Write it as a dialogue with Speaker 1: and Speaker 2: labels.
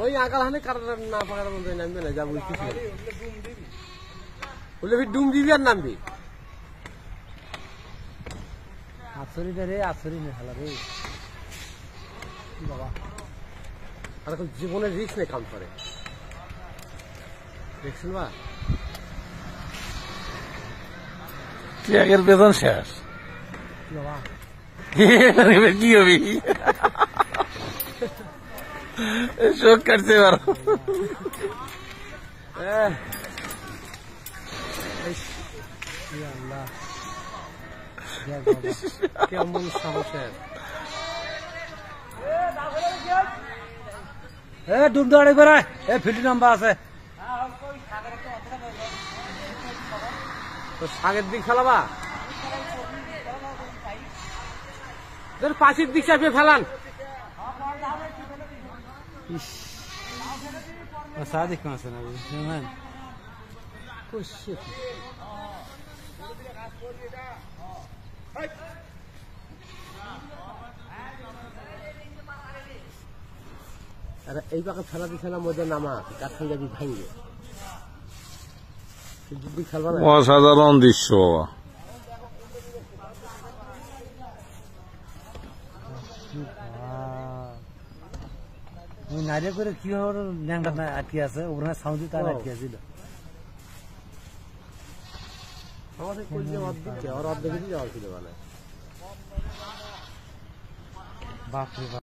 Speaker 1: ওই আকাল হানে কাটার না পাকার মধ্যে নামবে না যা বুঝতেছি বলে ডুম দিবি আর নামবি
Speaker 2: আছরিটা রে আছরি না খেলা রে বাবা
Speaker 1: আর এখন জীবনের রিস্ক নিয়ে কাম করে দেখছেন বা
Speaker 3: ত্যাগের বেতন শেষ
Speaker 2: বাবা
Speaker 3: কি হবি শোক কাটছে এবার
Speaker 2: আল্লাহ
Speaker 1: কেমন সাহসের
Speaker 2: ডুম দাঁড়ে করে ফিল্ড নাম্বার আছে
Speaker 1: তো আগের দিক ফেলাবা পাশের দিক চাপিয়ে ফেলান
Speaker 2: সাদিক আছে না
Speaker 1: এই পাকে ফেলা দিছে না মধ্যে নামা কার সঙ্গে ভাঙবে খেলবা না
Speaker 3: অসাধারণ দৃশ্য বাবা
Speaker 2: নাইরে করে কি ল্যাংটা আটকে আছে ওখানে সাউন্ড তার আটকে আছিল
Speaker 1: আমাদের অর্ধেক যাওয়া ছিল মানে
Speaker 2: বাপরে